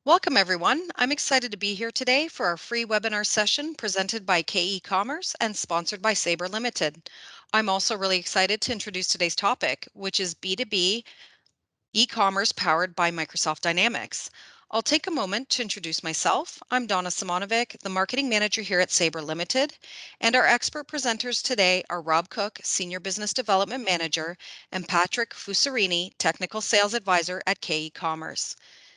Welcome, everyone. I'm excited to be here today for our free webinar session presented by K-ecommerce and sponsored by Sabre Limited. I'm also really excited to introduce today's topic, which is B2B e-commerce powered by Microsoft Dynamics. I'll take a moment to introduce myself. I'm Donna Simonovic, the marketing manager here at Sabre Limited, and our expert presenters today are Rob Cook, Senior Business Development Manager, and Patrick Fusarini, Technical Sales Advisor at K-ecommerce.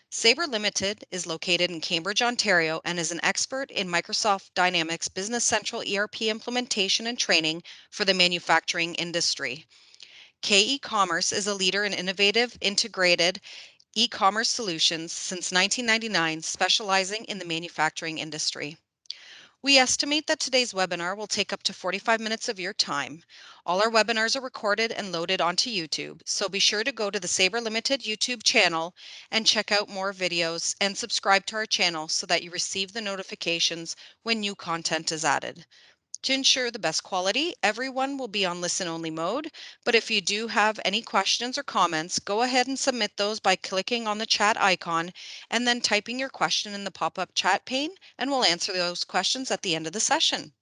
Sabre Limited is located in Cambridge, Ontario, and is an expert in Microsoft Dynamics Business Central ERP implementation and training for the manufacturing industry. K-ecommerce is a leader in innovative, integrated e-commerce solutions since 1999, specializing in the manufacturing industry. We estimate that today's webinar will take up to 45 minutes of your time. All our webinars are recorded and loaded onto YouTube, so be sure to go to the Sabre Limited YouTube channel and check out more videos and subscribe to our channel so that you receive the notifications when new content is added. To ensure the best quality, everyone will be on listen-only mode, but if you do have any questions or comments, go ahead and submit those by clicking on the chat icon and then typing your question in the pop-up chat pane, and we'll answer those questions at the end of the session.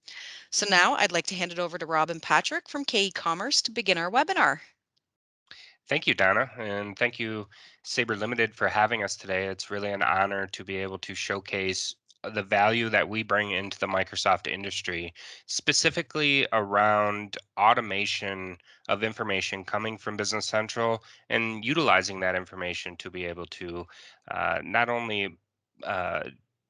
So now I'd like to hand it over to Rob and Patrick from K-ecommerce to begin our webinar. Thank you, Donna, and thank you, Sabre Limited, for having us today. It's really an honor to be able to showcase the value that we bring into the Microsoft industry, specifically around automation of information coming from Business Central and utilizing that information to be able to not only uh,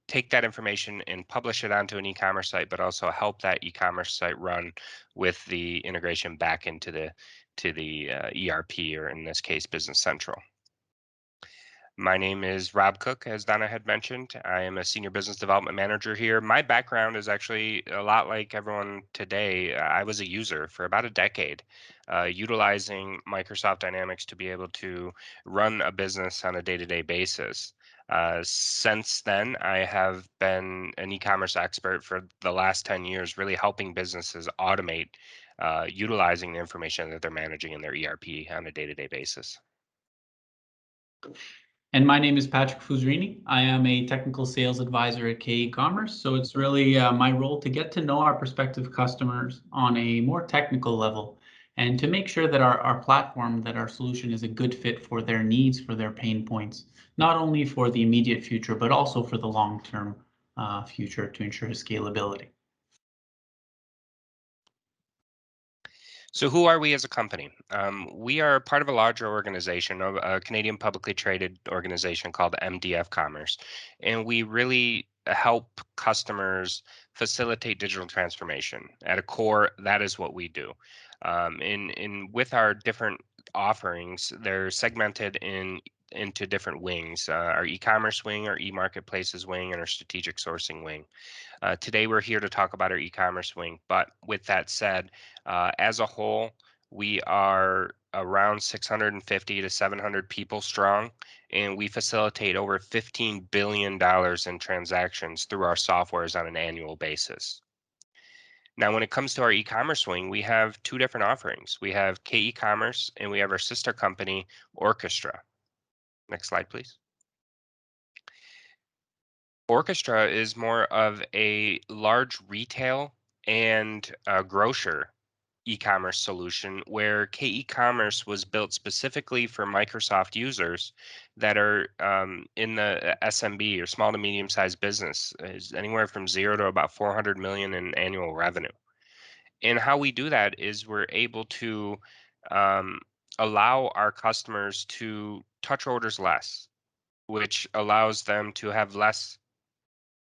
take that information and publish it onto an e-commerce site, but also help that e-commerce site run with the integration back into the ERP, or in this case, Business Central. My name is Rob Cook, as Donna had mentioned. I am a senior business development manager here. My background is actually a lot like everyone today. I was a user for about a decade, utilizing Microsoft Dynamics to be able to run a business on a day-to-day basis. Since then, I have been an e-commerce expert for the last 10 years, really helping businesses automate utilizing the information that they're managing in their ERP on a day-to-day basis. And my name is Patrick Fusarini. I am a technical sales advisor at K-ecommerce. So it's really my role to get to know our prospective customers on a more technical level and to make sure that our platform, that our solution is a good fit for their needs, for their pain points, not only for the immediate future, but also for the long-term future to ensure scalability. So who are we as a company? We are part of a larger organization, a Canadian publicly traded organization called MDF Commerce, and we really help customers facilitate digital transformation. At a core, that is what we do. In with our different offerings, they're segmented into different wings: our e-commerce wing, our e-marketplaces wing, and our strategic sourcing wing. Today, we're here to talk about our e-commerce wing. But with that said, as a whole, we are around 650 to 700 people strong, and we facilitate over $15 billion in transactions through our softwares on an annual basis. Now, when it comes to our e-commerce wing, we have two different offerings. We have K-ecommerce, and we have our sister company, Orchestra. Next slide, please. Orchestra is more of a large retail and grocer e-commerce solution, where K-ecommerce was built specifically for Microsoft users that are in the SMB, or small to medium sized business, is anywhere from 0 to about 400 million in annual revenue. And how we do that is we're able to um, allow our customers to touch orders less, which allows them to have less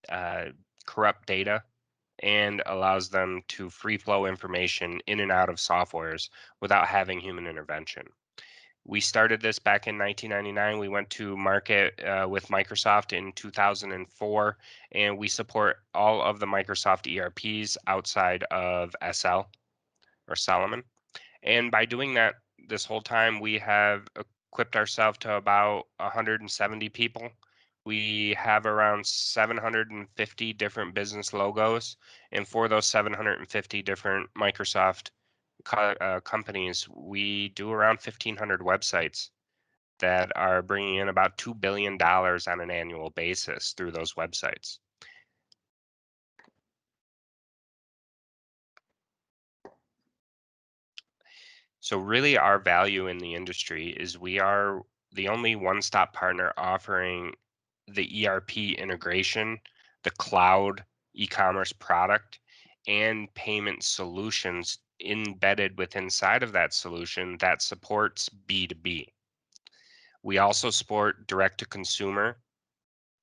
uh, corrupt data and allows them to free flow information in and out of softwares without having human intervention. We started this back in 1999. We went to market with Microsoft in 2004, and we support all of the Microsoft ERPs outside of SL, or Solomon. And by doing that, this whole time, we have equipped ourselves to about 170 people. We have around 750 different business logos. And for those 750 different Microsoft companies, we do around 1,500 websites. that are bringing in about $2 billion on an annual basis through those websites. So really our value in the industry is we are the only one-stop partner offering the ERP integration, the cloud e-commerce product, and payment solutions embedded with inside of that solution that supports B2B. We also support direct to consumer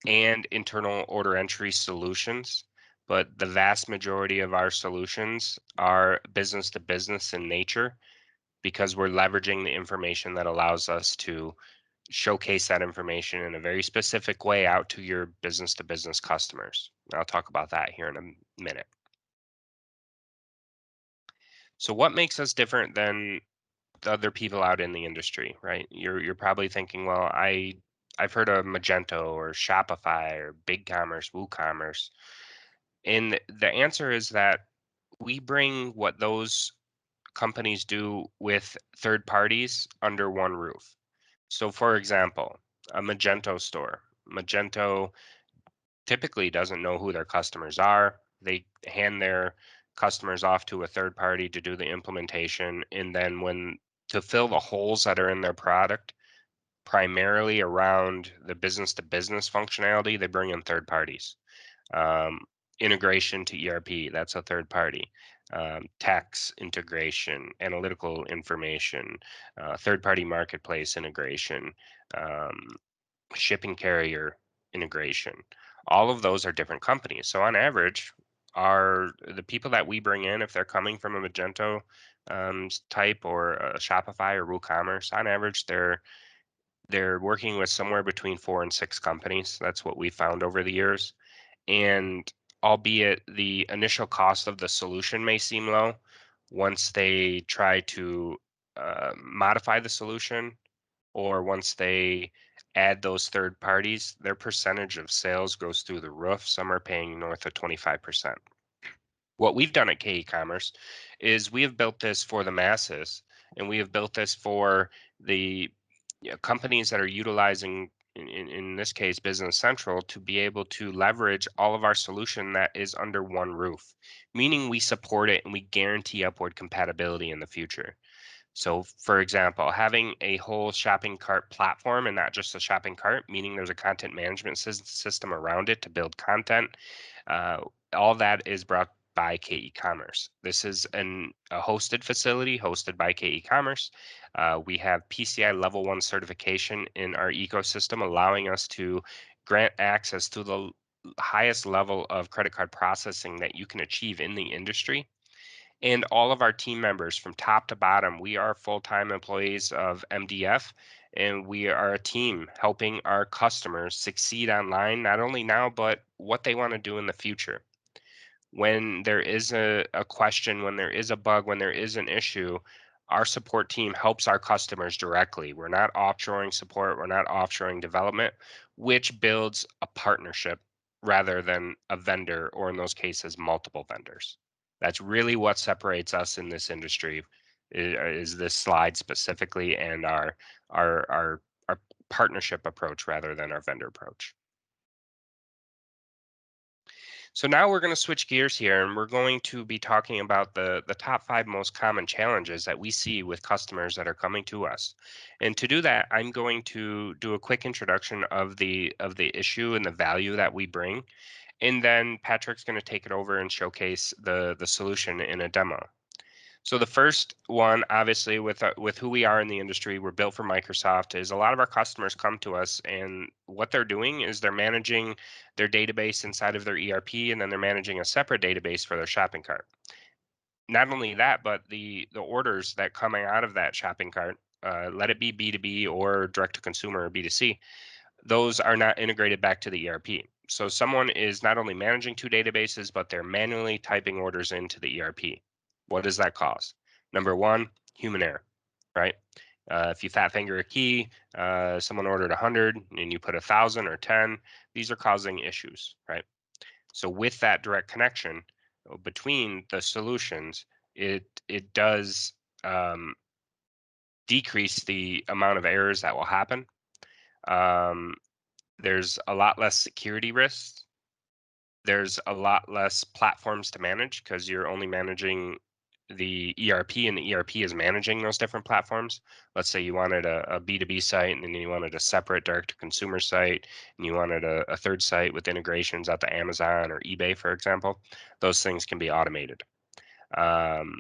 and internal order entry solutions, but the vast majority of our solutions are business to business in nature because we're leveraging the information that allows us to showcase that information in a very specific way out to your business to business customers. I'll talk about that here in a minute. So what makes us different than the other people out in the industry, right? You're probably thinking, well, I've heard of Magento or Shopify or BigCommerce, WooCommerce. And the answer is that we bring what those companies do with third parties under one roof. So, for example, a Magento store. Magento typically doesn't know who their customers are. They hand their customers off to a third party to do the implementation. And then, when to fill the holes that are in their product, primarily around the business to business functionality, they bring in third parties. Um, Integration to ERP, that's a third party. Tax integration, analytical information, third party marketplace integration, um, shipping carrier integration. All of those are different companies. So on average, are the people that we bring in, if they're coming from a Magento type or a Shopify or WooCommerce, on average, they're working with somewhere between 4 and 6 companies. That's what we found over the years. And albeit the initial cost of the solution may seem low, once they try to modify the solution or once they add those third parties, their percentage of sales goes through the roof. Some are paying north of 25%. What we've done at K-ecommerce is we have built this for the masses, and we have built this for the companies that are utilizing, in this case, Business Central, to be able to leverage all of our solution that is under one roof, meaning we support it and we guarantee upward compatibility in the future. So, for example, having a whole shopping cart platform and not just a shopping cart, meaning there's a content management system around it to build content, uh, all that is brought by K-ecommerce. This is a hosted facility hosted by K-ecommerce. We have PCI Level 1 certification in our ecosystem, allowing us to grant access to the highest level of credit card processing that you can achieve in the industry. And all of our team members from top to bottom, we are full-time employees of MDF, and we are a team helping our customers succeed online, not only now, but what they want to do in the future. When there is a question, when there is a bug, when there is an issue, our support team helps our customers directly. We're not offshoring support, we're not offshoring development, which builds a partnership rather than a vendor, or in those cases, multiple vendors. That's really what separates us in this industry is this slide specifically and our partnership approach rather than our vendor approach. So now we're going to switch gears here and we're going to be talking about the top 5 most common challenges that we see with customers that are coming to us. And to do that, I'm going to do a quick introduction of the issue and the value that we bring. And then Patrick's going to take it over and showcase the solution in a demo. So the first one, obviously, with who we are in the industry, we're built for Microsoft. Is a lot of our customers come to us, and what they're doing is they're managing their database inside of their ERP, and then they're managing a separate database for their shopping cart. Not only that, but the orders that coming out of that shopping cart, let it be B2B or direct to consumer or B2C, those are not integrated back to the ERP. So someone is not only managing 2 databases, but they're manually typing orders into the ERP. What does that cause? Number one, human error, right? If you fat finger a key, someone ordered 100 and you put 1,000 or 10, these are causing issues, right? So with that direct connection between the solutions, it does decrease the amount of errors that will happen. Um, there's a lot less security risks. There's a lot less platforms to manage because you're only managing the ERP, and the ERP is managing those different platforms. Let's say you wanted a B2B site, and then you wanted a separate direct to consumer site, and you wanted a third site with integrations out to Amazon or eBay, for example. Those things can be automated. Um,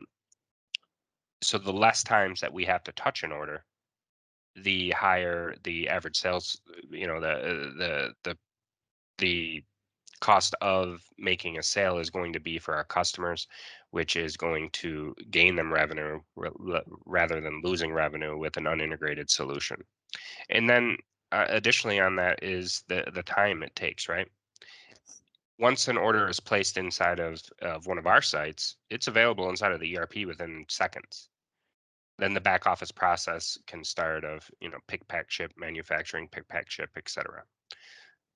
so the less times that we have to touch an order, the higher the average sales, the cost of making a sale is going to be for our customers, which is going to gain them revenue rather than losing revenue with an unintegrated solution. And then additionally on that is the time it takes, right? Once an order is placed inside of one of our sites, it's available inside of the ERP within seconds. Then the back office process can start of, pick, pack, ship, manufacturing, pick, pack, ship, etc.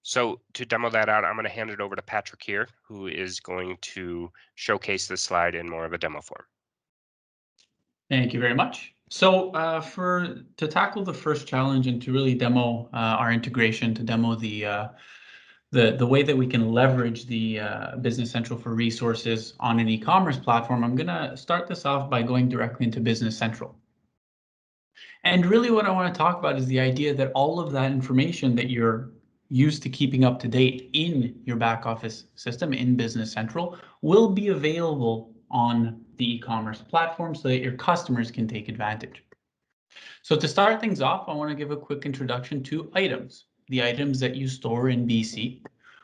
So to demo that out, I'm going to hand it over to Patrick here, who is going to showcase this slide in more of a demo form. Thank you very much. So to tackle the first challenge and to really demo our integration, to demo the way that we can leverage the Business Central for resources on an e-commerce platform, I'm going to start this off by going directly into Business Central. And really what I want to talk about is the idea that all of that information that you're used to keeping up to date in your back office system in Business Central will be available on the e-commerce platform so that your customers can take advantage. So to start things off, I want to give a quick introduction to items. The items that you store in BC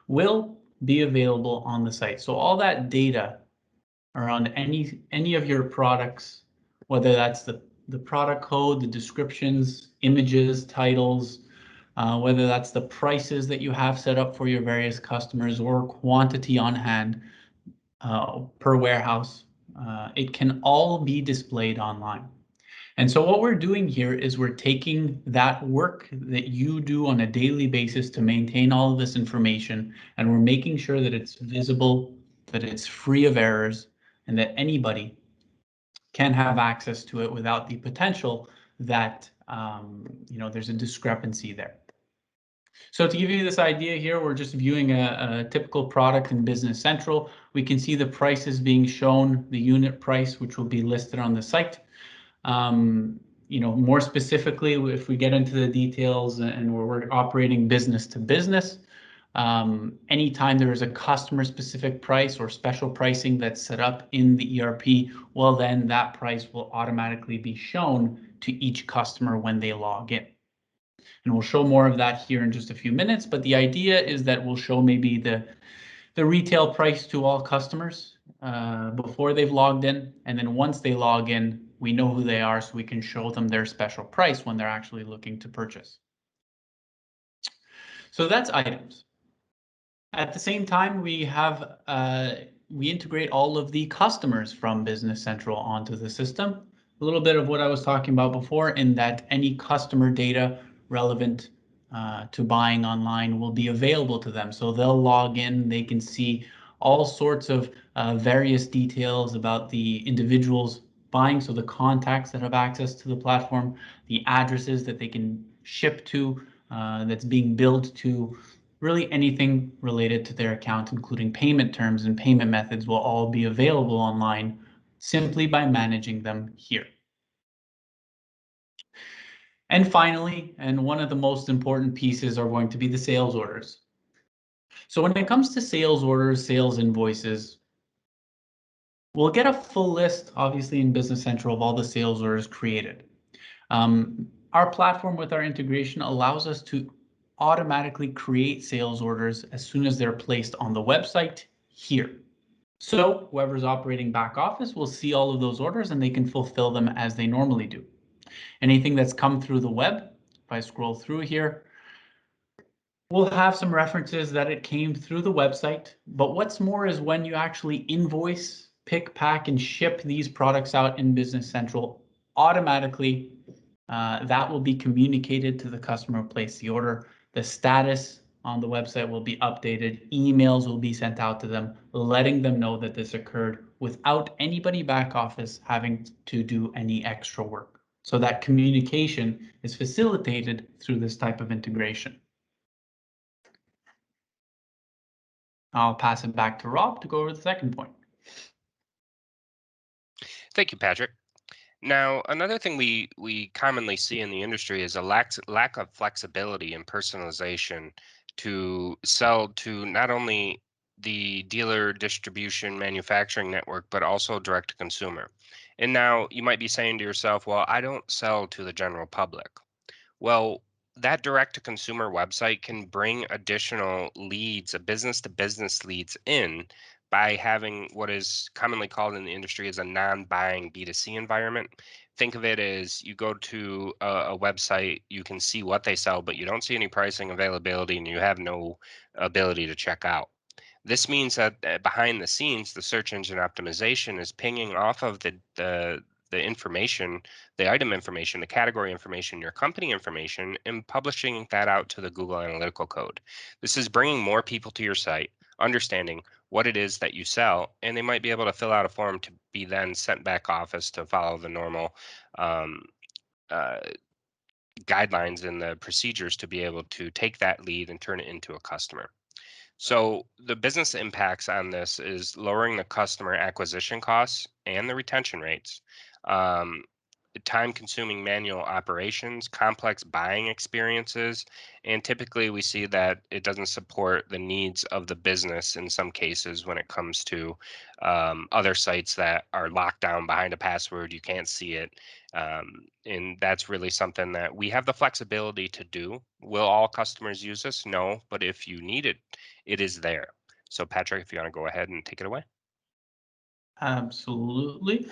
will be available on the site. So all that data around any of your products, whether that's the product code, the descriptions, images, titles, whether that's the prices that you have set up for your various customers or quantity on hand per warehouse, it can all be displayed online. And so what we're doing here is we're taking that work that you do on a daily basis to maintain all of this information, and we're making sure that it's visible, that it's free of errors, and that anybody can have access to it without the potential that there's a discrepancy there. So to give you this idea here, we're just viewing a typical product in Business Central. We can see the prices being shown, the unit price, which will be listed on the site. More specifically, if we get into the details and we're operating business to business, anytime there is a customer specific price or special pricing that's set up in the ERP, well, then that price will automatically be shown to each customer when they log in. And we'll show more of that here in just a few minutes, but the idea is that we'll show maybe the retail price to all customers before they've logged in. And then once they log in, we know who they are, so we can show them their special price when they're actually looking to purchase. So that's items. At the same time, we integrate all of the customers from Business Central onto the system. A little bit of what I was talking about before, in that any customer data relevant to buying online will be available to them. So they'll log in, they can see all sorts of various details about the individuals buying, so the contacts that have access to the platform, the addresses that they can ship to, that's being billed to, really anything related to their account, including payment terms and payment methods, will all be available online simply by managing them here. And finally, and one of the most important pieces are going to be the sales orders. So when it comes to sales orders, sales invoices, we'll get a full list, obviously in Business Central, of all the sales orders created. Our platform with our integration allows us to automatically create sales orders as soon as they're placed on the website here. So whoever's operating back office will see all of those orders and they can fulfill them as they normally do. Anything that's come through the web, if I scroll through here, we'll have some references that it came through the website. But what's more is when you actually invoice, pick, pack, and ship these products out in Business Central, automatically that will be communicated to the customer who placed the order. The status on the website will be updated. Emails will be sent out to them, letting them know that this occurred without anybody back office having to do any extra work. So that communication is facilitated through this type of integration. I'll pass it back to Rob to go over the second point. Thank you, Patrick. Now, another thing we commonly see in the industry is a lack of flexibility and personalization to sell to not only the dealer distribution manufacturing network, but also direct to consumer. And now you might be saying to yourself, well, I don't sell to the general public. Well, that direct to consumer website can bring additional leads, a business to business leads in by having what is commonly called in the industry as a non-buying B2C environment. Think of it as you go to a website, you can see what they sell, but you don't see any pricing availability and you have no ability to check out. This means that behind the scenes, the search engine optimization is pinging off of the information, the item information, the category information, your company information, and publishing that out to the Google Analytical Code. This is bringing more people to your site, understanding what it is that you sell, and they might be able to fill out a form to be then sent back office to follow the normal um, uh, guidelines and the procedures to be able to take that lead and turn it into a customer. So the business impacts on this is lowering the customer acquisition costs and the retention rates, um, time-consuming manual operations, complex buying experiences, and typically we see that it doesn't support the needs of the business in some cases when it comes to other sites that are locked down behind a password, you can't see it. And that's really something that we have the flexibility to do. Will all customers use this? No, but if you need it, it is there. So Patrick, if you want to go ahead and take it away. Absolutely.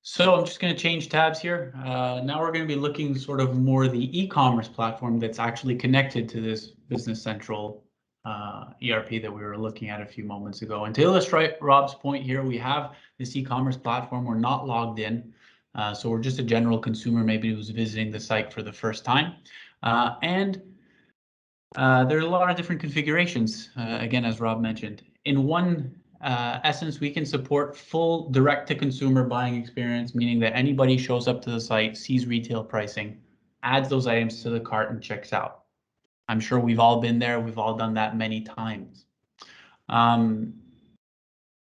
So I'm just going to change tabs here. Now we're going to be looking sort of more the e-commerce platform that's actually connected to this Business Central ERP that we were looking at a few moments ago. And to illustrate Rob's point here, we have this e-commerce platform. We're not logged in. So we're just a general consumer, maybe who's visiting the site for the first time. There are a lot of different configurations, again, as Rob mentioned. In one essence, we can support full direct-to-consumer buying experience, meaning that anybody shows up to the site, sees retail pricing, adds those items to the cart, and checks out. I'm sure we've all been there. We've all done that many times.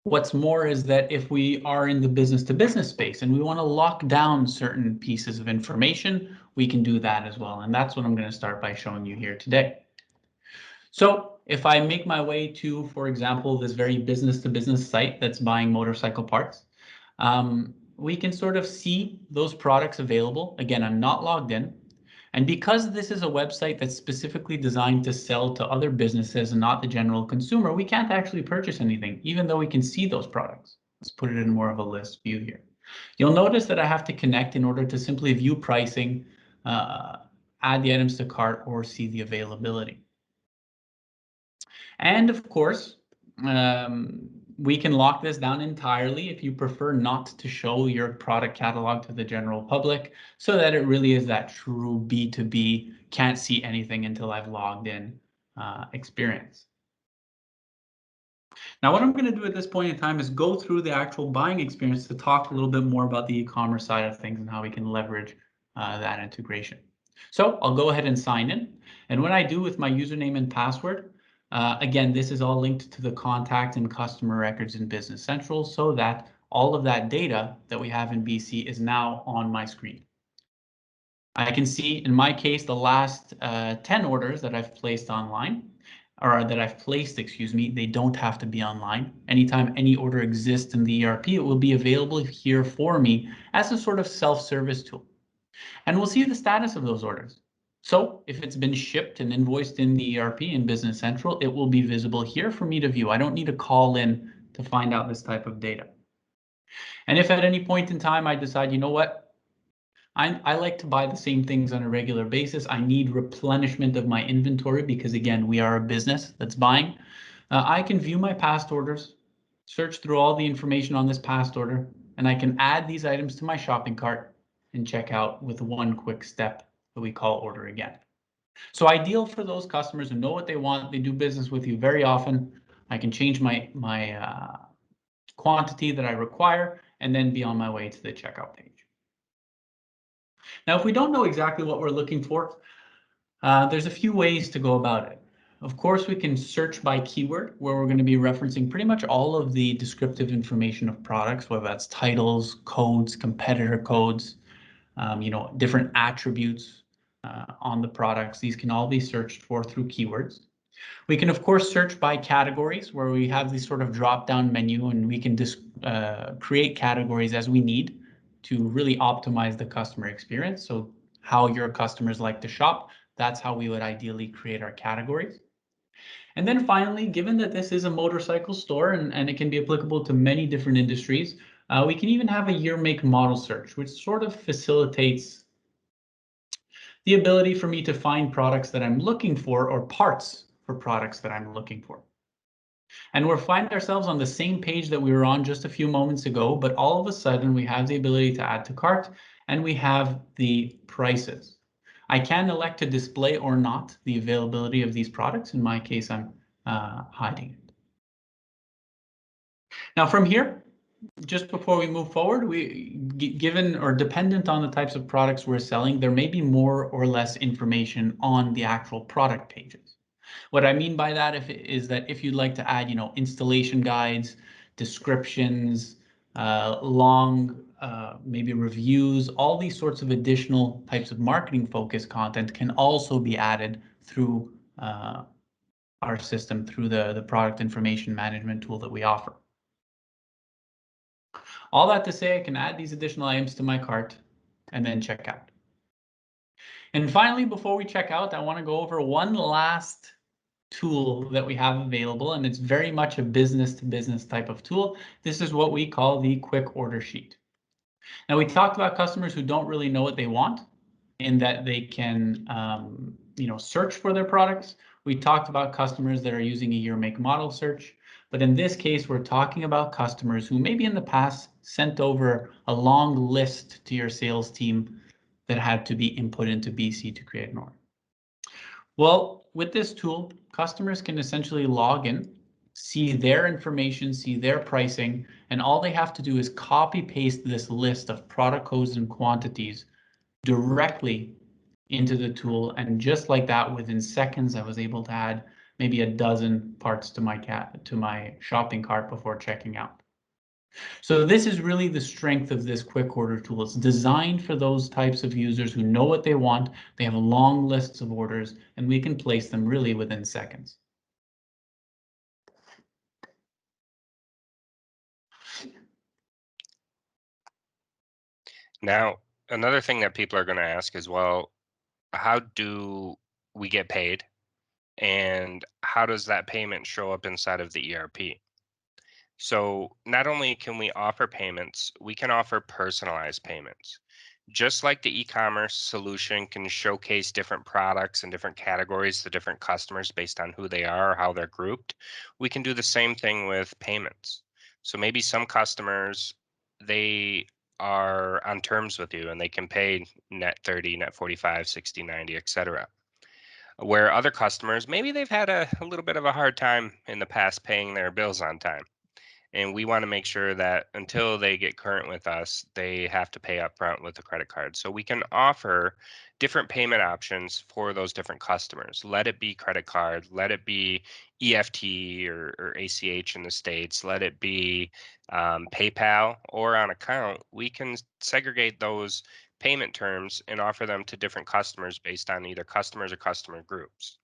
What's more is that if we are in the business-to-business space and we want to lock down certain pieces of information, we can do that as well. And that's what I'm going to start by showing you here today. So if I make my way to, for example, this very business-to-business site that's buying motorcycle parts, we can sort of see those products available. Again, I'm not logged in. And because this is a website that's specifically designed to sell to other businesses and not the general consumer, we can't actually purchase anything, even though we can see those products. Let's put it in more of a list view here. You'll notice that I have to connect in order to simply view pricing, add the items to cart, or see the availability. And of course, we can lock this down entirely if you prefer not to show your product catalog to the general public, so that it really is that true B2B, can't see anything until I've logged in experience. Now, what I'm going to do at this point in time is go through the actual buying experience to talk a little bit more about the e-commerce side of things and how we can leverage that integration. So I'll go ahead and sign in. And when I do with my username and password, again, this is all linked to the contact and customer records in Business Central so that all of that data that we have in BC is now on my screen. I can see in my case the last 10 orders that I've placed online, or that I've placed, excuse me, they don't have to be online. Anytime any order exists in the ERP, it will be available here for me as a sort of self-service tool. And we'll see the status of those orders. So if it's been shipped and invoiced in the ERP in Business Central, it will be visible here for me to view. I don't need to call in to find out this type of data. And if at any point in time I decide, you know what, I like to buy the same things on a regular basis. I need replenishment of my inventory because, again, we are a business that's buying. I can view my past orders, search through all the information on this past order, and I can add these items to my shopping cart and check out with one quick step that we call order again. So ideal for those customers who know what they want, they do business with you very often. I can change my quantity that I require and then be on my way to the checkout page. Now, if we don't know exactly what we're looking for, there's a few ways to go about it. Of course, we can search by keyword, where we're going to be referencing pretty much all of the descriptive information of products, whether that's titles, codes, competitor codes, different attributes on the products. These can all be searched for through keywords. We can, of course, search by categories, where we have this sort of drop-down menu, and we can create categories as we need to really optimize the customer experience. So how your customers like to shop, that's how we would ideally create our categories. And then finally, given that this is a motorcycle store and it can be applicable to many different industries, we can even have a year, make, model search, which sort of facilitates the ability for me to find products that I'm looking for or parts for products that I'm looking for. And we'll find ourselves on the same page that we were on just a few moments ago, but all of a sudden we have the ability to add to cart and we have the prices. I can elect to display or not the availability of these products. In my case, I'm hiding it. Now from here, just before we move forward, given or dependent on the types of products we're selling, there may be more or less information on the actual product pages. What I mean by that is that if you'd like to add, installation guides, descriptions, long, maybe reviews, all these sorts of additional types of marketing focused content can also be added through our system, through the product information management tool that we offer. All that to say, I can add these additional items to my cart and then check out. And finally, before we check out, I want to go over one last tool that we have available, and it's very much a business to business type of tool. This is what we call the quick order sheet. Now, we talked about customers who don't really know what they want, in that they can search for their products. We talked about customers that are using a year, make, model search. But in this case, we're talking about customers who maybe in the past sent over a long list to your sales team that had to be input into BC to create an order. Well, with this tool, customers can essentially log in, see their information, see their pricing, and all they have to do is copy paste this list of product codes and quantities directly into the tool. And just like that, within seconds, I was able to add maybe a dozen parts to my shopping cart before checking out. So this is really the strength of this quick order tool. It's designed for those types of users who know what they want. They have long lists of orders, and we can place them really within seconds. Now, another thing that people are going to ask is, well, how do we get paid? And how does that payment show up inside of the ERP? So not only can we offer payments, we can offer personalized payments. Just like the e-commerce solution can showcase different products and different categories to different customers based on who they are or how they're grouped, we can do the same thing with payments. So maybe some customers, they are on terms with you and they can pay net 30, net 45, 60, 90, etc. Where other customers, maybe they've had a little bit of a hard time in the past paying their bills on time. And we want to make sure that until they get current with us, they have to pay upfront with a credit card. So we can offer different payment options for those different customers. Let it be credit card, let it be EFT or ACH in the States, let it be PayPal or on account. We can segregate those payment terms and offer them to different customers based on either customers or customer groups.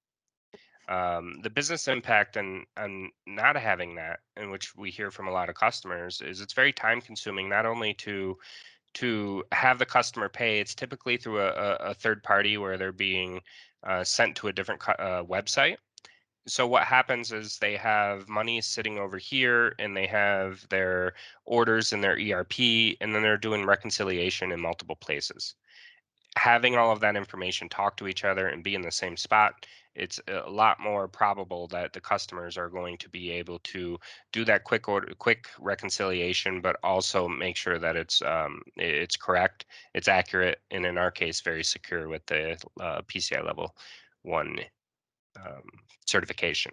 The business impact and not having that, in which we hear from a lot of customers, is it's very time consuming. Not only to have the customer pay, it's typically through a third party where they're being sent to a different website. So what happens is they have money sitting over here and they have their orders in their ERP, and then they're doing reconciliation in multiple places. Having all of that information talk to each other and be in the same spot, it's a lot more probable that the customers are going to be able to do that quick reconciliation, but also make sure that it's correct, it's accurate, and in our case, very secure with the PCI level 1 um, certification.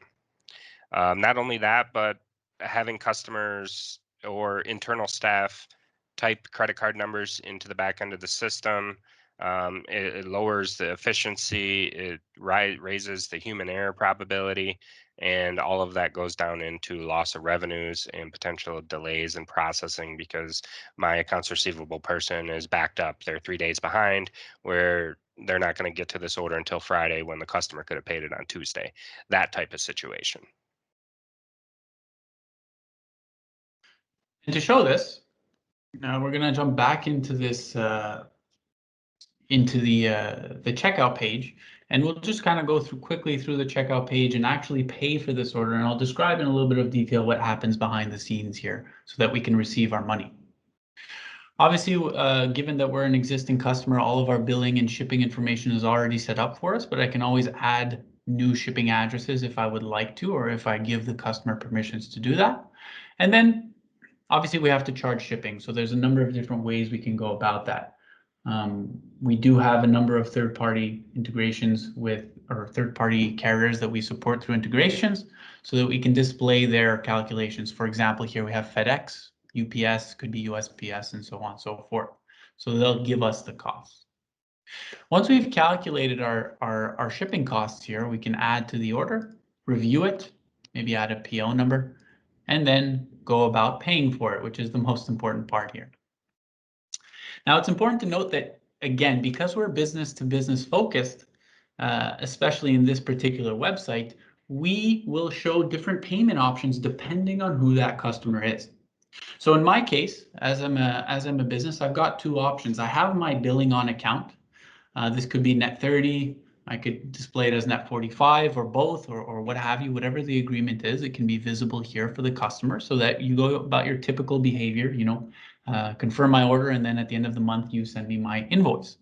Not only that, but having customers or internal staff type credit card numbers into the back end of the system, It lowers the efficiency, it raises the human error probability, and all of that goes down into loss of revenues and potential delays in processing because my accounts receivable person is backed up. They're 3 days behind, where they're not going to get to this order until Friday when the customer could have paid it on Tuesday. That type of situation. And to show this, we're going to jump back into this into the checkout page, and we'll just kind of go through quickly through the checkout page and actually pay for this order. And I'll describe in a little bit of detail what happens behind the scenes here so that we can receive our money. Obviously, given that we're an existing customer, all of our billing and shipping information is already set up for us, but I can always add new shipping addresses if I would like to, or if I give the customer permissions to do that. And then obviously we have to charge shipping. So there's a number of different ways we can go about that. We do have a number of third-party integrations with, or third-party carriers that we support through integrations so that we can display their calculations. For example, here we have FedEx, UPS, could be USPS, and so on and so forth. So they'll give us the costs. Once we've calculated our shipping costs here, we can add to the order, review it, maybe add a PO number, and then go about paying for it, which is the most important part here. Now, it's important to note that, again, because we're business to business focused, especially in this particular website, we will show different payment options depending on who that customer is. So in my case, as I'm a business, I've got two options. I have my billing on account. This could be net 30. I could display it as net 45 or both or what have you, whatever the agreement is. It can be visible here for the customer so that you go about your typical behavior, confirm my order, and then at the end of the month, you send me my invoice.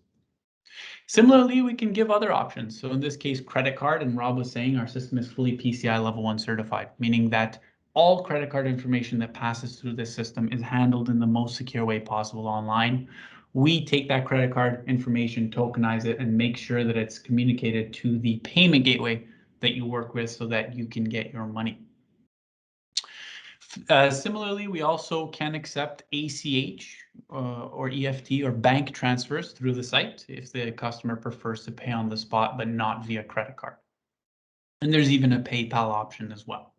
Similarly, we can give other options. So in this case, credit card, and Rob was saying our system is fully PCI level 1 certified, meaning that all credit card information that passes through this system is handled in the most secure way possible online. We take that credit card information, tokenize it, and make sure that it's communicated to the payment gateway that you work with so that you can get your money. Similarly, we also can accept ACH or EFT or bank transfers through the site if the customer prefers to pay on the spot but not via credit card. And there's even a PayPal option as well.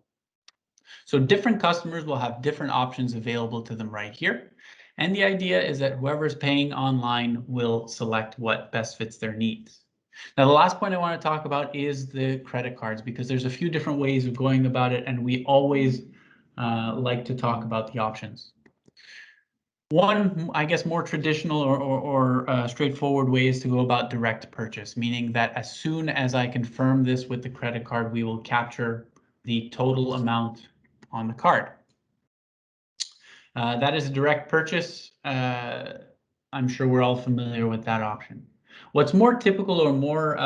So different customers will have different options available to them right here. And the idea is that whoever's paying online will select what best fits their needs. Now, the last point I want to talk about is the credit cards, because there's a few different ways of going about it, and we always like to talk about the options. One, I guess, more traditional or straightforward way is to go about direct purchase, meaning that as soon as I confirm this with the credit card, we will capture the total amount on the card. That is a direct purchase. I'm sure we're all familiar with that option. What's more typical or more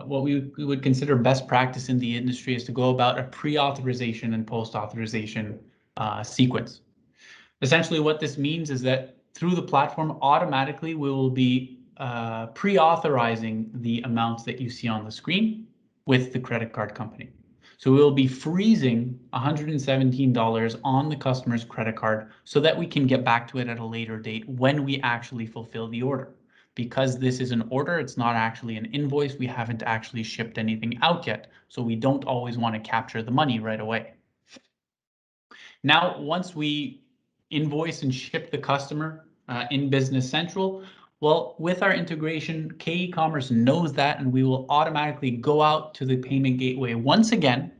what we would consider best practice in the industry is to go about a pre-authorization and post-authorization sequence. Essentially, what this means is that through the platform, automatically we will be pre-authorizing the amounts that you see on the screen with the credit card company. So we'll be freezing $117 on the customer's credit card so that we can get back to it at a later date when we actually fulfill the order. Because this is an order, it's not actually an invoice. We haven't actually shipped anything out yet, so we don't always want to capture the money right away. Now, once we invoice and ship the customer in Business Central, well, with our integration, K-ecommerce knows that, and we will automatically go out to the payment gateway once again,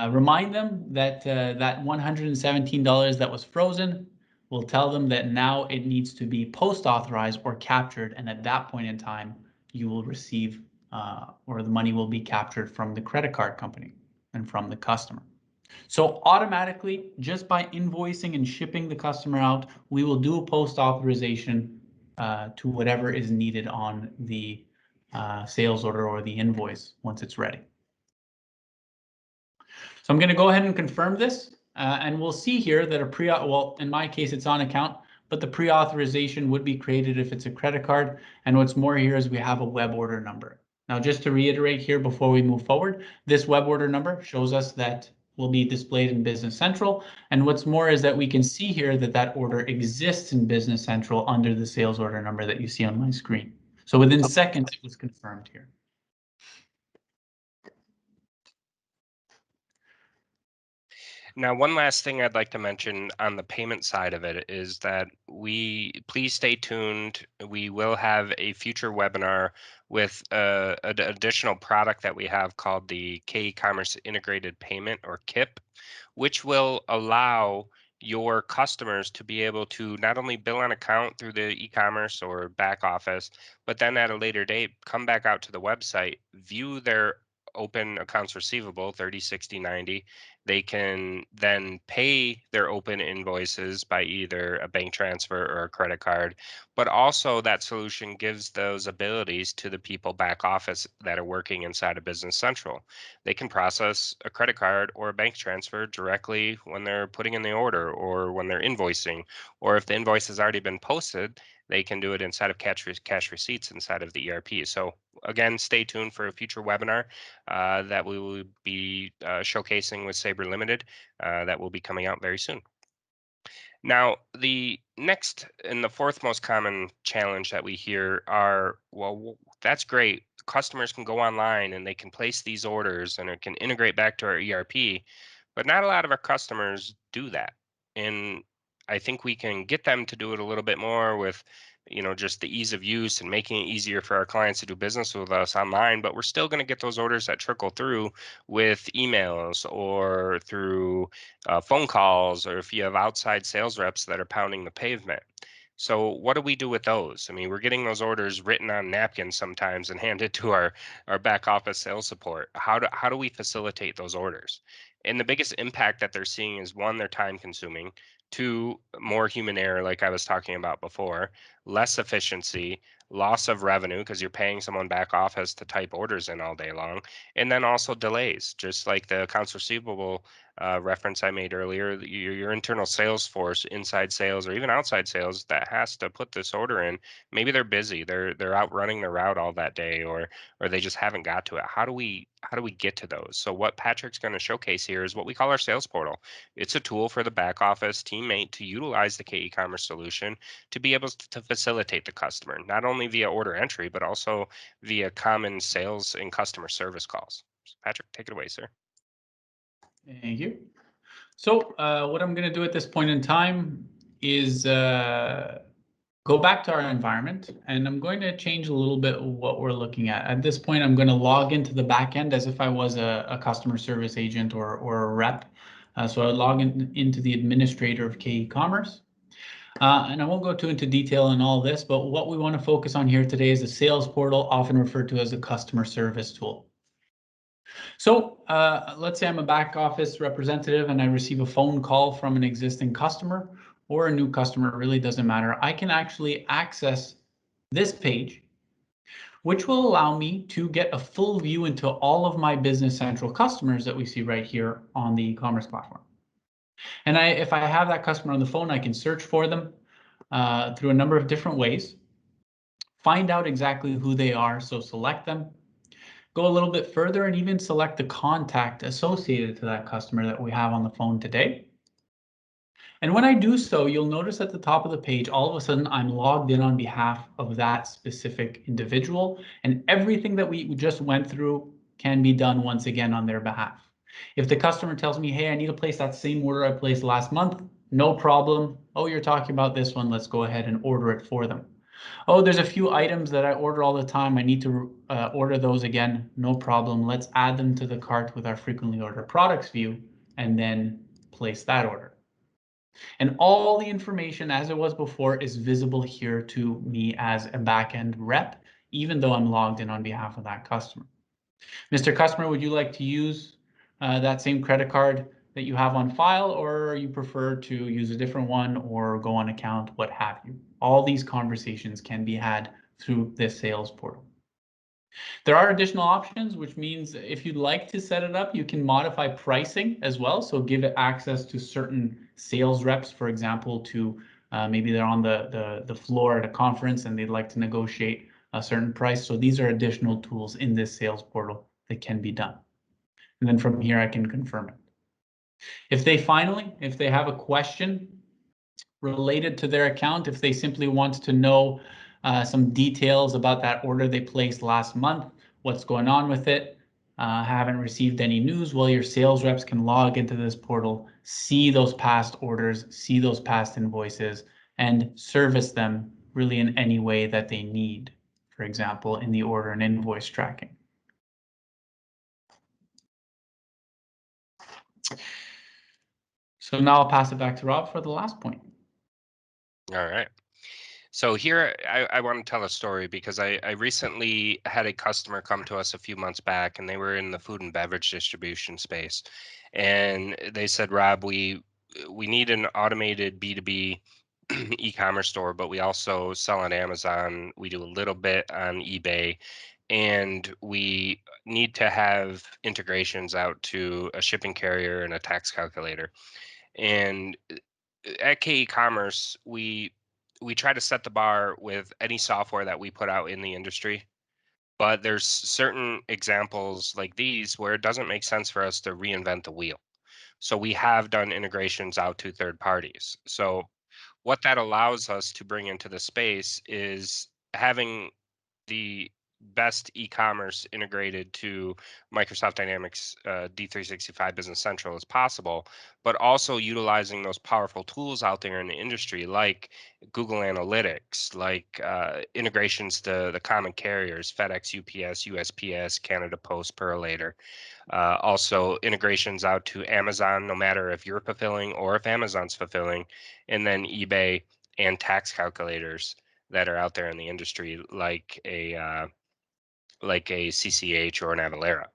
remind them that that $117 that was frozen, will tell them that now it needs to be post-authorized or captured, and at that point in time, you will receive or the money will be captured from the credit card company and from the customer. So automatically, just by invoicing and shipping the customer out, we will do a post authorization to whatever is needed on the sales order or the invoice once it's ready. So I'm going to go ahead and confirm this, and we'll see here that well, in my case, it's on account, but the pre-authorization would be created if it's a credit card. And what's more here is we have a web order number. Now, just to reiterate here before we move forward, this web order number shows us that will be displayed in Business Central. And what's more is that we can see here that that order exists in Business Central under the sales order number that you see on my screen. So within seconds, it was confirmed here. Now, one last thing I'd like to mention on the payment side of it is that please stay tuned. We will have a future webinar with an additional product that we have called the K-ecommerce integrated payment, or KIP, which will allow your customers to be able to not only bill an account through the e-commerce or back office, but then at a later date, come back out to the website, view their open accounts receivable 30, 60, 90. They can then pay their open invoices by either a bank transfer or a credit card. But also, that solution gives those abilities to the people back office that are working inside of Business Central. They can process a credit card or a bank transfer directly when they're putting in the order or when they're invoicing, or if the invoice has already been posted, they can do it inside of cash receipts inside of the ERP. So again, stay tuned for a future webinar that we will be showcasing with Sabre Limited that will be coming out very soon. Now, the next and the fourth most common challenge that we hear are, well, that's great. Customers can go online and they can place these orders and it can integrate back to our ERP, but not a lot of our customers do that. And I think we can get them to do it a little bit more with, just the ease of use and making it easier for our clients to do business with us online, but we're still going to get those orders that trickle through with emails or through phone calls, or if you have outside sales reps that are pounding the pavement. So what do we do with those? I mean, we're getting those orders written on napkins sometimes and handed to our back office sales support. How do we facilitate those orders? And the biggest impact that they're seeing is, one, they're time consuming, two, more human error, like I was talking about before, less efficiency, loss of revenue because you're paying someone back office to type orders in all day long, and then also delays, just like the accounts receivable reference I made earlier. Your internal sales force, inside sales or even outside sales, that has to put this order in. Maybe they're busy, they're out running their route all that day, or they just haven't got to it. How do we get to those? So what Patrick's going to showcase here is what we call our sales portal. It's a tool for the back office teammate to utilize the K-ecommerce solution to be able to facilitate the customer, not only via order entry, but also via common sales and customer service calls. Patrick, take it away, sir. Thank you. So what I'm going to do at this point in time is go back to our environment, and I'm going to change a little bit what we're looking at. At this point, I'm going to log into the back end as if I was a customer service agent or a rep. So I would log into the administrator of K-ecommerce. And I won't go too into detail on all this, but what we want to focus on here today is the sales portal, often referred to as a customer service tool. So let's say I'm a back office representative and I receive a phone call from an existing customer or a new customer, it really doesn't matter. I can actually access this page, which will allow me to get a full view into all of my Business Central customers that we see right here on the e-commerce platform. And if I have that customer on the phone, I can search for them through a number of different ways, find out exactly who they are, so select them, go a little bit further and even select the contact associated to that customer that we have on the phone today. And when I do so, you'll notice at the top of the page, all of a sudden I'm logged in on behalf of that specific individual, and everything that we just went through can be done once again on their behalf. If the customer tells me, hey, I need to place that same order I placed last month, no problem. Oh, you're talking about this one. Let's go ahead and order it for them. Oh, there's a few items that I order all the time. I need to order those again. No problem. Let's add them to the cart with our frequently ordered products view and then place that order. And all the information as it was before is visible here to me as a backend rep, even though I'm logged in on behalf of that customer. Mr. Customer, would you like to use that same credit card that you have on file, or you prefer to use a different one or go on account, what have you? All these conversations can be had through this sales portal. There are additional options, which means if you'd like to set it up, you can modify pricing as well. So give it access to certain sales reps, for example, to maybe they're on the floor at a conference and they'd like to negotiate a certain price. So these are additional tools in this sales portal that can be done. And then from here, I can confirm it. If they have a question related to their account, if they simply want to know some details about that order they placed last month, what's going on with it, haven't received any news, well, your sales reps can log into this portal, see those past orders, see those past invoices, and service them really in any way that they need. For example, in the order and invoice tracking. So now I'll pass it back to Rob for the last point. All right. So here, I want to tell a story because I recently had a customer come to us a few months back, and they were in the food and beverage distribution space, and they said, "Rob, we need an automated B2B e-commerce store, but we also sell on Amazon. We do a little bit on eBay, and we need to have integrations out to a shipping carrier and a tax calculator." And at K-ecommerce, we try to set the bar with any software that we put out in the industry. But there's certain examples like these where it doesn't make sense for us to reinvent the wheel. So we have done integrations out to third parties. So what that allows us to bring into the space is having the best e-commerce integrated to Microsoft Dynamics D365 Business Central as possible, but also utilizing those powerful tools out there in the industry like Google Analytics, like integrations to the common carriers, FedEx, UPS, USPS, Canada Post, Purolator. Also integrations out to Amazon, no matter if you're fulfilling or if Amazon's fulfilling, and then eBay and tax calculators that are out there in the industry, like a CCH or an Avalara.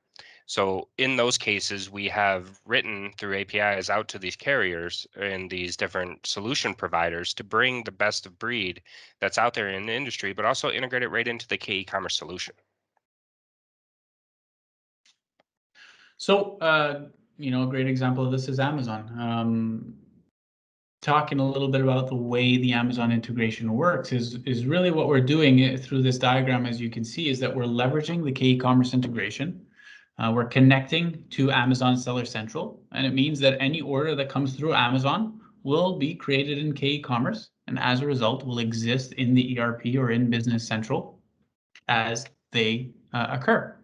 So in those cases, we have written through APIs out to these carriers and these different solution providers to bring the best of breed that's out there in the industry, but also integrate it right into the K-ecommerce solution. So, a great example of this is Amazon. Talking a little bit about the way the Amazon integration works is really what we're doing through this diagram, as you can see, is that we're leveraging the K-ecommerce integration. We're connecting to Amazon Seller Central, and it means that any order that comes through Amazon will be created in K-ecommerce, and as a result, will exist in the ERP or in Business Central as they occur.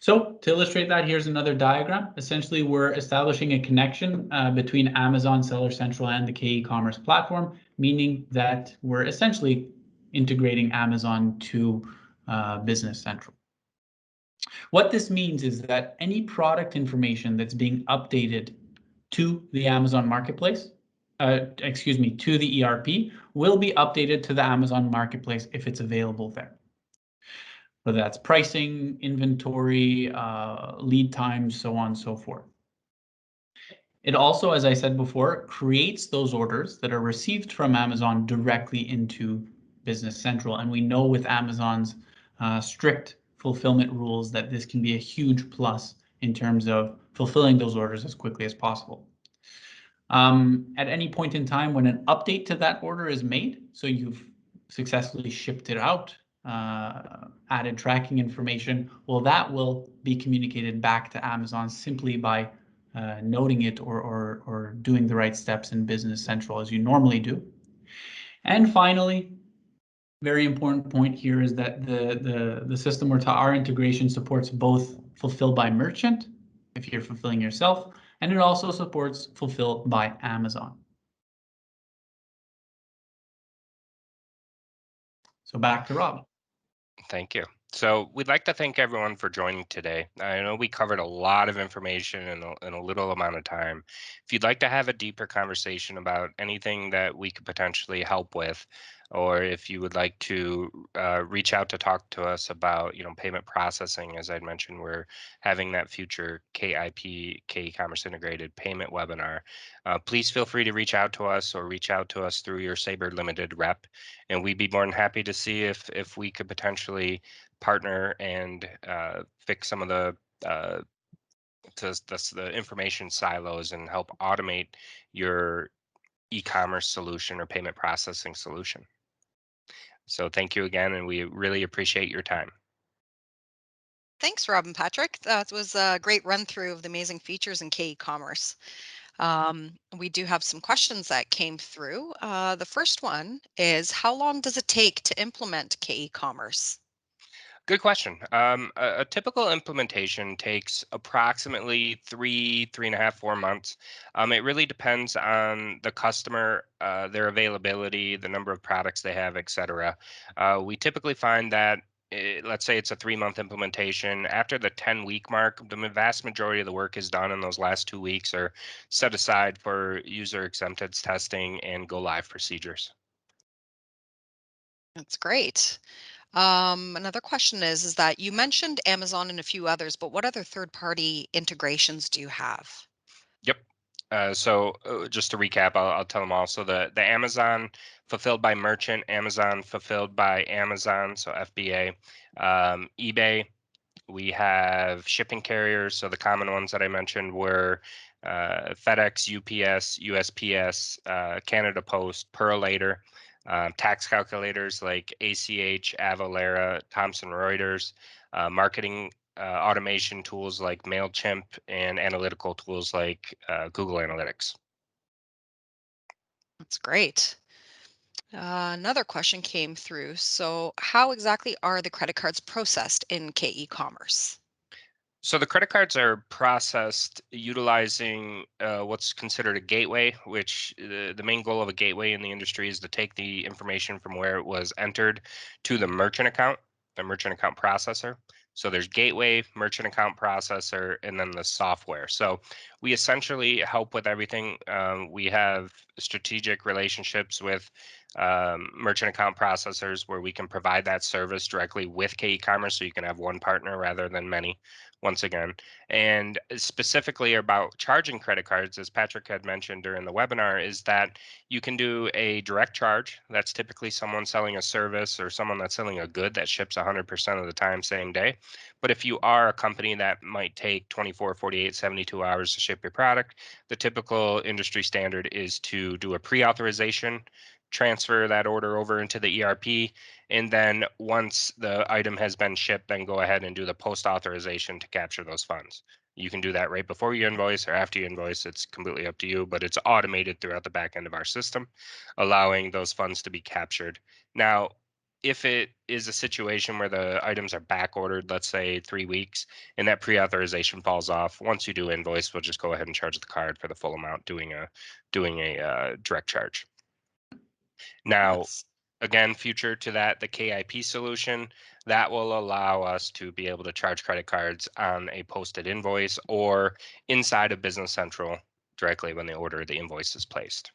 So to illustrate that, here's another diagram. Essentially, we're establishing a connection between Amazon Seller Central and the K-ecommerce platform, meaning that we're essentially integrating Amazon to Business Central. What this means is that any product information that's being updated to the Amazon Marketplace, to the ERP, will be updated to the Amazon Marketplace if it's available there, whether that's pricing, inventory, lead times, so on and so forth. It also, as I said before, creates those orders that are received from Amazon directly into Business Central. And we know with Amazon's strict fulfillment rules that this can be a huge plus in terms of fulfilling those orders as quickly as possible. At any point in time when an update to that order is made, so you've successfully shipped it out, added tracking information, well, that will be communicated back to Amazon simply by noting it or doing the right steps in Business Central as you normally do. And finally, very important point here is that the system or our integration supports both fulfill by merchant, if you're fulfilling yourself, and it also supports fulfill by Amazon. So back to Rob. Thank you. So we'd like to thank everyone for joining today. I know we covered a lot of information in a little amount of time. If you'd like to have a deeper conversation about anything that we could potentially help with, or if you would like to reach out to talk to us about, payment processing, as I mentioned, we're having that future KIP, K-ecommerce integrated payment webinar. Please feel free to reach out to us or reach out to us through your Sabre Limited rep, and we'd be more than happy to see if we could potentially partner and fix some of the information silos and help automate your e-commerce solution or payment processing solution. So thank you again, and we really appreciate your time. Thanks, Rob and Patrick. That was a great run through of the amazing features in K-ecommerce. We do have some questions that came through. The first one is, how long does it take to implement K-ecommerce? Good question. A typical implementation takes approximately 3.5, 4 months. It really depends on the customer, their availability, the number of products they have, etc. We typically find that, let's say it's a 3 month implementation. After the 10-week mark, the vast majority of the work is done, and those last 2 weeks are set aside for user acceptance testing and go live procedures. That's great. Another question is that you mentioned Amazon and a few others, but what other third-party integrations do you have? Yep. Just to recap, I'll tell them all. So the Amazon fulfilled by merchant, Amazon fulfilled by Amazon, so FBA, eBay. We have shipping carriers. So the common ones that I mentioned were FedEx, UPS, USPS, Canada Post, Purolator, tax calculators like ACH, Avalara, Thomson Reuters, marketing automation tools like MailChimp, and analytical tools like Google Analytics. That's great. Another question came through. So, how exactly are the credit cards processed in K-ecommerce? So the credit cards are processed utilizing what's considered a gateway, which the main goal of a gateway in the industry is to take the information from where it was entered to the merchant account processor. So there's gateway, merchant account processor, and then the software. So we essentially help with everything. We have strategic relationships with merchant account processors where we can provide that service directly with K-ecommerce, so you can have one partner rather than many once again. And specifically about charging credit cards, as Patrick had mentioned during the webinar, is that you can do a direct charge. That's typically someone selling a service or someone that's selling a good that ships 100% of the time, same day. But if you are a company that might take 24, 48, 72 hours to ship your product, the typical industry standard is to do a pre authorization, transfer that order over into the ERP, and then once the item has been shipped, then go ahead and do the post authorization to capture those funds. You can do that right before you invoice or after you invoice. It's completely up to you, but it's automated throughout the back end of our system, allowing those funds to be captured. Now, if it is a situation where the items are back ordered, let's say 3 weeks, and that pre-authorization falls off, once you do invoice, we'll just go ahead and charge the card for the full amount, doing a direct charge. Now, That's again, future to that, the KIP solution that will allow us to be able to charge credit cards on a posted invoice or inside of Business Central directly when the invoice is placed.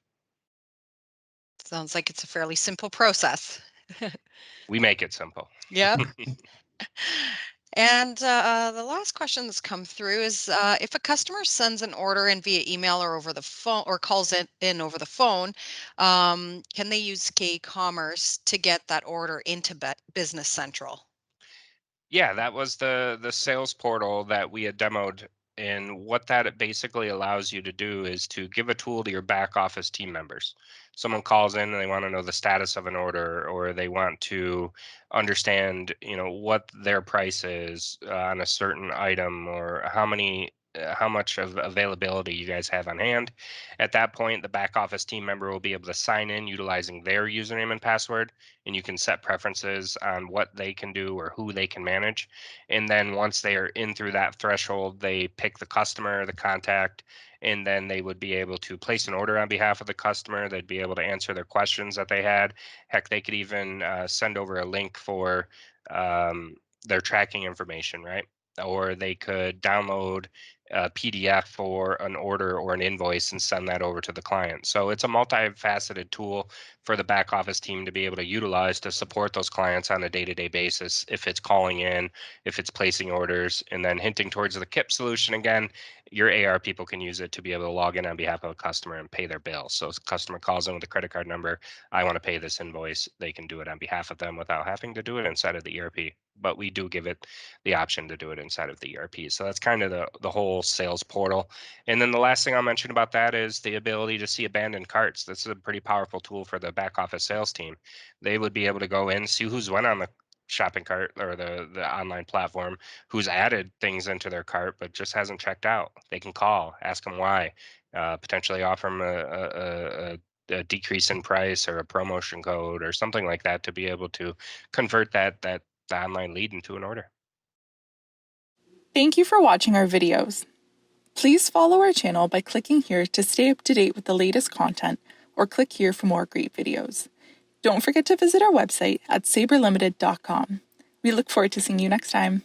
sounds like it's a fairly simple process. We make it simple. Yep. And the last question that's come through is, if a customer sends an order in via email or over the phone or calls it in over the phone, can they use K-commerce to get that order into Business Central? Yeah, that was the sales portal that we had demoed. And what that it basically allows you to do is to give a tool to your back office team members. Someone calls in and they want to know the status of an order, or they want to understand, what their price is on a certain item, or how much of availability you guys have on hand. At that point, the back office team member will be able to sign in utilizing their username and password, and you can set preferences on what they can do or who they can manage. And then once they are in through that threshold, they pick the customer, the contact, and then they would be able to place an order on behalf of the customer. They'd be able to answer their questions that they had. Heck, they could even send over a link for um, their tracking information, right? Or they could download a PDF for an order or an invoice and send that over to the client. So it's a multifaceted tool for the back office team to be able to utilize to support those clients on a day-to-day basis, if it's calling in, if it's placing orders. And then hinting towards the KIP solution again, your AR people can use it to be able to log in on behalf of a customer and pay their bill. So if a customer calls in with a credit card number, I want to pay this invoice, they can do it on behalf of them without having to do it inside of the ERP. But we do give it the option to do it inside of the ERP. So that's kind of the whole sales portal. And then the last thing I'll mention about that is the ability to see abandoned carts. This is a pretty powerful tool for the back office sales team. They would be able to go in, see who's went on shopping cart or the online platform who's added things into their cart but just hasn't checked out. They can call, ask them why, potentially offer them a decrease in price or a promotion code or something like that to be able to convert that the online lead into an order. Thank you for watching our videos. Please follow our channel by clicking here to stay up to date with the latest content, or click here for more great videos. Don't forget to visit our website at saberlimited.com. We look forward to seeing you next time.